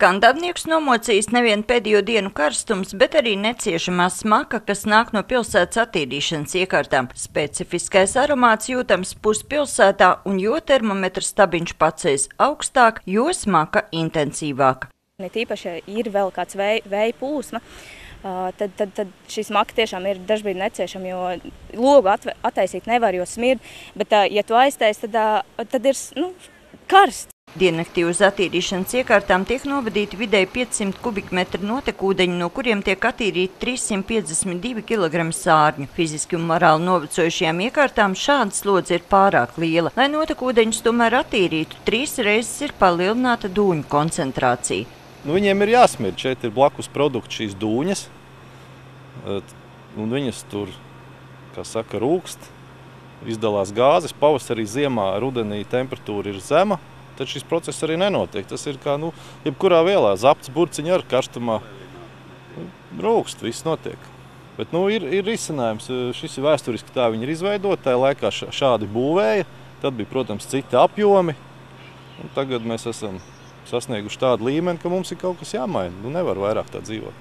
Skandavniekus nomocījis nevien pēdējo dienu karstums, bet arī neciešamā smaka, kas nāk no pilsētas attīrīšanas iekārtām. Specifiskais aromāts jūtams puspilsētā, un jo termometra stabiņš paceļas augstāk, jo smaka intensīvāka. Tīpaši ir vēl kāds vēja plūsma, tad šī smaka tiešām ir dažbrīd neciešama, jo logu attaisīt nevar, jo smird, bet ja tu aiztais, tad ir karsts. Diennaktī uz attīrīšanas iekārtām tiek novadīti vidēji 500 kubikmetri notekūdeņu, no kuriem tiek attīrīti 352 kg sārņu. Fiziski un morāli novecojušajām iekārtām šāda slodze ir pārāk liela. Lai notekūdeņus tomēr attīrītu, 3 reizes ir palielināta dūņu koncentrācija. Viņiem ir jāsmird. Šeit ir blakus produkti šīs dūņas, un viņas tur, kā saka, rūkst, izdalās gāzes. Pavasarī, ziemā, rudenī temperatūra ir zema. Tad šis process arī nenotiek. Tas ir kā, jebkurā vielā, zapts, burciņi ar karstumā rūkst, viss notiek. Bet, ir risinājums. Šis ir vēsturiski tā viņi ir izveidoti. Tajā laikā šādi būvēja. Tad bija, protams, citi apjomi. Un tagad mēs esam sasnieguši tādu līmeni, ka mums ir kaut kas jāmaina. Nevar vairāk tā dzīvot.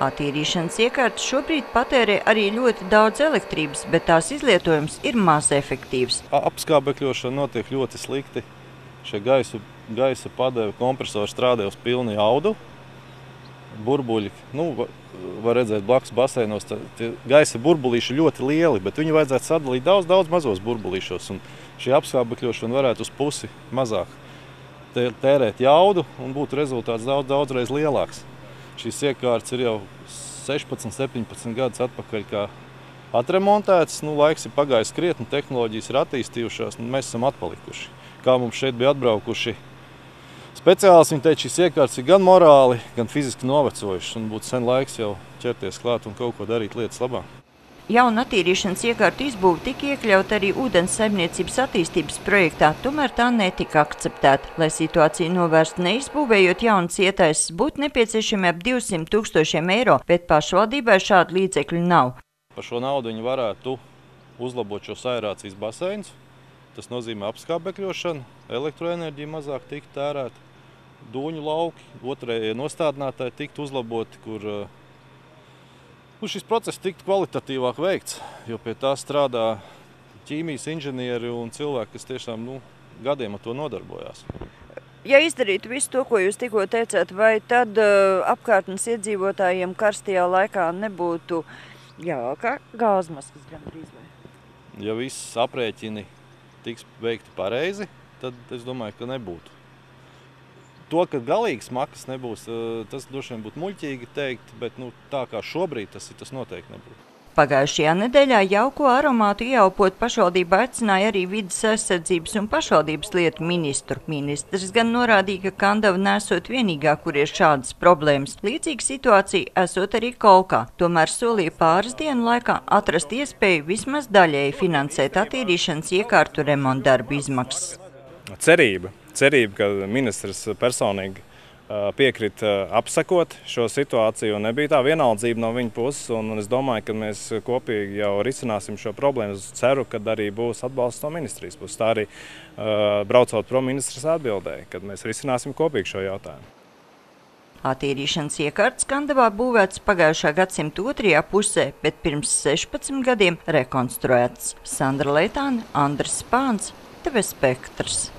Attīrīšanas iekārtas šobrīd patērē arī ļoti daudz elektrības, bet tās izlietojums ir maz efektīvs. Apskābekļošana notiek ļoti slikti. Šie gaisa padeve kompresori strādā uz pilnu jaudu. Burbuļi, var redzēt blakus baseinos, tie gaisa burbulīši ļoti lieli, bet viņu vajadzētu sadalīt daudz mazos burbulīšos. Un šī apskābekļošana varētu uz pusi mazāk tērēt jaudu un būtu rezultāts daudzreiz lielāks. Šīs iekārtas ir jau 16, 17 gadus atpakaļ kā atremontētas. Laiks ir pagājis krietni, tehnoloģijas ir attīstījušās, un mēs esam atpalikuši. Kā mums šeit bija atbraukuši speciālisti, viņi teica, šīs iekārtas ir gan morāli, gan fiziski novecojušas, un būtu sen laiks jau ķerties klāt un kaut ko darīt lietas labā. Jauna attīrīšanas iekārtu izbūve tika iekļauta arī ūdens saimniecības attīstības projektā, tomēr tā netika akceptēta. Lai situāciju novērstu neizbūvējot jaunas ietaises, būtu nepieciešami ap 200 000 eiro, bet pašvaldībai šādu līdzekļu nav. Par šo naudu viņi varētu uzlabot šos aerācijas baseinus. Tas nozīmē apskābekļošanu, elektroenerģija mazāk tiktu tērēta, dūņu lauki, otrējie nostādinātāji tiktu uzlaboti, kur šis process tiktu kvalitatīvāk veikts, jo pie tā strādā ķīmijas inženieri un cilvēki, kas tiešām gadiem ar to nodarbojās. Ja izdarītu visu to, ko jūs tikko teicāt, vai tad apkārtnes iedzīvotājiem karstajā laikā nebūtu jāvalkā gāzmaskas gandrīz vai? Ja viss aprēķini tiks veikti pareizi, tad es domāju, ka nebūtu. To, ka galīgas makas nebūs, tas droši vien būtu muļķīgi teikt, bet tā kā šobrīd tas noteikti nebūtu. Pagājušajā nedēļā jauko aromātu ieelpot pašvaldība aicināja arī vides aizsardzības un pašvaldības lietu ministru. Ministrs gan norādīja, ka Kandava nesot vienīgā, kur ir šādas problēmas. Līdzīga situācija esot arī Kolkā. Tomēr solīja pāris dienu laikā atrast iespēju vismaz daļēji finansēt attīrīšanas iekārtu remontdarbu izmaksas. Cerība, ka ministrs personīgi piekrita apsakot šo situāciju, un nebija tā vienaldzība no viņa puses, un es domāju, ka mēs kopīgi jau risināsim šo problēmu. Es ceru, ka arī būs atbalsts no ministrijas puses. Tā arī braucot prom ministrs atbildēja, kad mēs risināsim kopīgi šo jautājumu. Attīrīšanas iekārtas Kandavā būvētas pagājušā gadsimta otrajā pusē, bet pirms 16 gadiem rekonstruētas. Sandra Leitāne, Andris Spāns, TV Spektrs.